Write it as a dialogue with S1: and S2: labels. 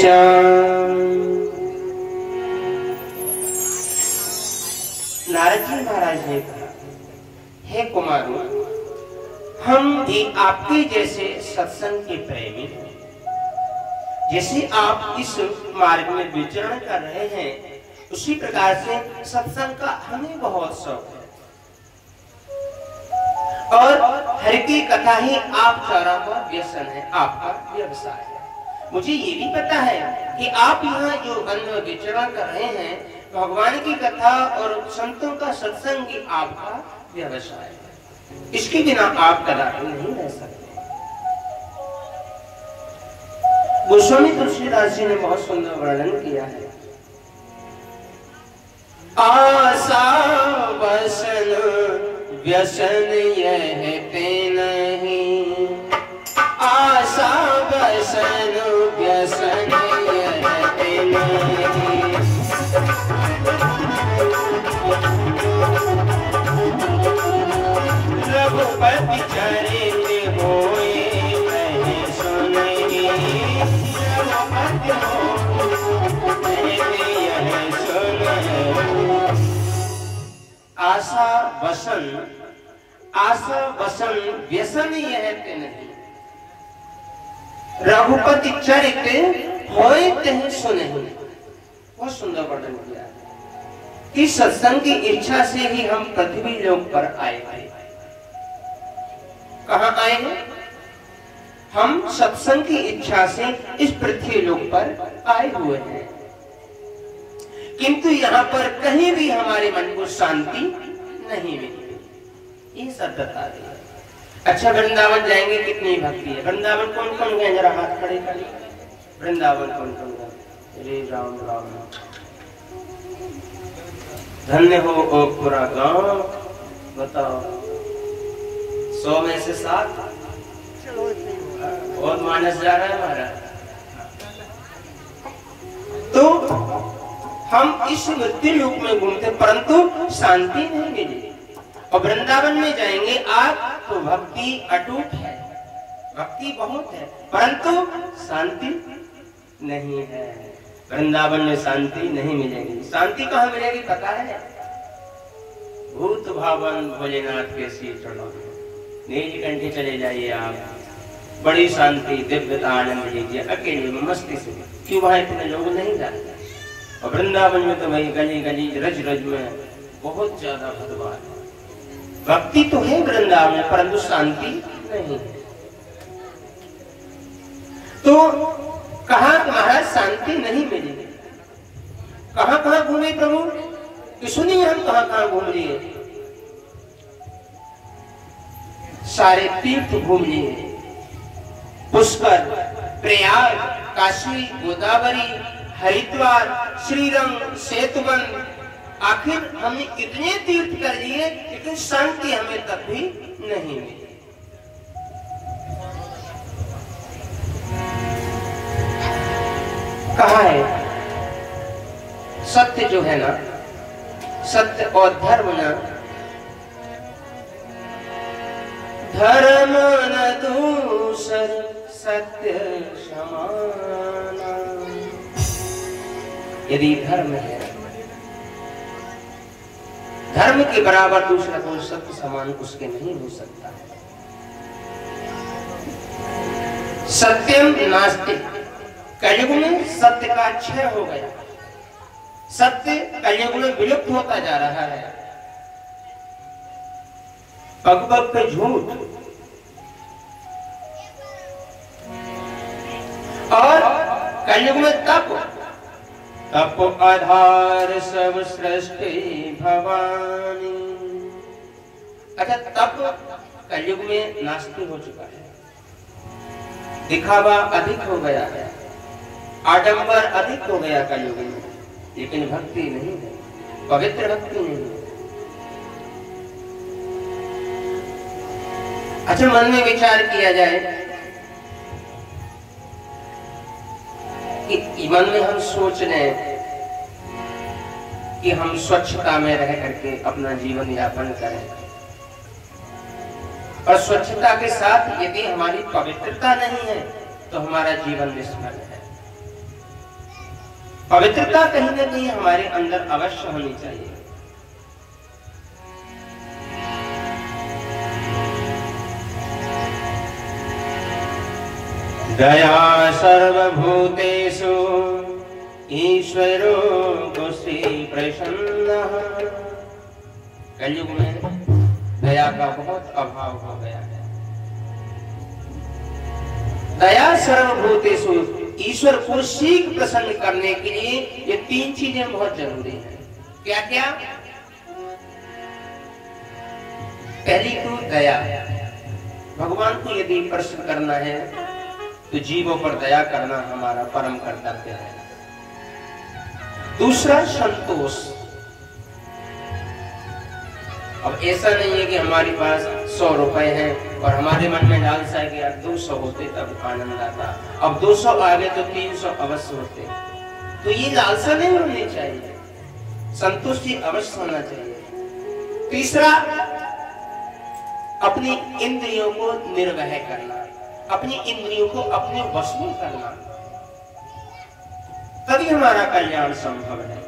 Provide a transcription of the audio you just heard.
S1: श्याम। नारद जी महाराज ने कहा, हे कुमारों, हम भी आपके जैसे सत्संग के प्रेमी हैं। जैसे आप इस मार्ग में विचरण कर रहे हैं, उसी प्रकार से सत्संग का हमें बहुत शौक है और हर की कथा ही आप चारों का व्यसन है, आपका व्यवसाय है। मुझे ये भी पता है कि आप यहाँ जो बंद विचरण कर रहे हैं, भगवान की कथा और संतों का सत्संग ही आपका व्यवसाय है। इसके बिना आप कदापि नहीं रह सकते। गोस्वामी तुलसीदास जी ने बहुत सुंदर वर्णन किया है। आशा वसन व्यसन यह ते नहीं, आशा वसन व्यसन यह ते नहीं। रघुपति चरित होए कहे सुनहि, रघुपति होए यह सुनहि। आशा वसन व्यसन यह ते नहीं, रघुपति चरित होए कहे सुनहि। बहुत सुंदर वर्णन किया है कि सत्संग की इच्छा से ही हम पृथ्वी लोक पर आए हैं। कहां आए हैं? हम सत्संग की इच्छा से इस पृथ्वी लोक पर आए हुए हैं, किंतु यहाँ पर कहीं भी हमारे मन को शांति नहीं मिली। ये सब बता रही है। अच्छा, वृंदावन जाएंगे, कितनी भक्ति है। वृंदावन कौन कौन गए? जरा हाथ खड़े करिए। वृंदावन कौन कौन गए? रे राम राम, धन्य हो ओ पूरा गांव। बताओ, 100 में से 7 और मानस जा रहा है हमारा। तो हम इस मृत्यु लोक में घूमते, परंतु शांति नहीं मिली। और वृंदावन में जाएंगे आप तो भक्ति अटूट है, भक्ति बहुत है, परंतु शांति नहीं है। वृंदावन में शांति नहीं मिलेगी। शांति कहाँ मिलेगी पता है? भूत भावन भोलेनाथ के श्री चरणों में नीलकंठी चले जाइए आप, बड़ी शांति दिव्यता आनंद लीजिए अकेले में मस्ती से। क्यों वहां इतने लोग नहीं जाते? और वृंदावन में तो भाई गली गली रज रज में बहुत ज्यादा भगवान है। भक्ति तो है वृंदावन में, परंतु शांति नहीं है। तो कहा महाराज शांति नहीं मिली। कहां कहां घूमे प्रभु? कि सुनिए हम कहां कहां घूम लिए। सारे तीर्थ घूम लिए, पुष्कर, प्रयाग, काशी, गोदावरी, हरिद्वार, श्रीरंग, सेतुवन। आखिर हमने कितने तीर्थ कर लिए, लेकिन शांति हमें तब भी नहीं मिली। कहा है सत्य जो है ना, सत्य और धर्म ना, धर्म न दूसर सत्य समाना। यदि धर्म है, धर्म के बराबर दूसरा कोई सत्य समान उसके नहीं हो सकता। सत्यम नास्ति। कलयुग में सत्य का क्षय हो गया, सत्य कलयुग में विलुप्त होता जा रहा है। पग पग पे झूठ और कलयुग में तप आधार सब सृष्टि भवानी। अच्छा, तप कलयुग में नास्ति हो चुका है, दिखावा अधिक हो गया है, आडंबर अधिक हो गया कलयुग में, लेकिन भक्ति नहीं है, पवित्र भक्ति नहीं है। अच्छा, मन में विचार किया जाए कि मन में हम सोच लें कि हम स्वच्छता में रह करके अपना जीवन यापन करें, और स्वच्छता के साथ यदि हमारी पवित्रता नहीं है तो हमारा जीवन निष्फल है। पवित्रता कहीं ना कहीं हमारे अंदर अवश्य होनी चाहिए। दया सर्वभूतेषु ईश्वरो गुस्सी प्रसन्नः। कलयुग में दया का बहुत अभाव हो गया है। दया सर्वभूतेषु, ईश्वर को शीघ्र प्रसन्न करने के लिए ये तीन चीजें बहुत जरूरी है। क्या क्या? पहली तो दया। भगवान को यदि प्रसन्न करना है तो जीवों पर दया करना हमारा परम कर्तव्य है। दूसरा संतोष। अब ऐसा नहीं है कि हमारे पास 100 रुपए हैं और हमारे मन में लालसा है कि यार 200 होते तब आनंद आता। अब 200 आ गए तो 300 अवश्य होते, तो ये लालसा नहीं होनी चाहिए, संतुष्टि अवश्य होना चाहिए। तीसरा, अपनी इंद्रियों को निर्वह करना, अपनी इंद्रियों को अपने वश में करना, तभी हमारा कल्याण संभव है।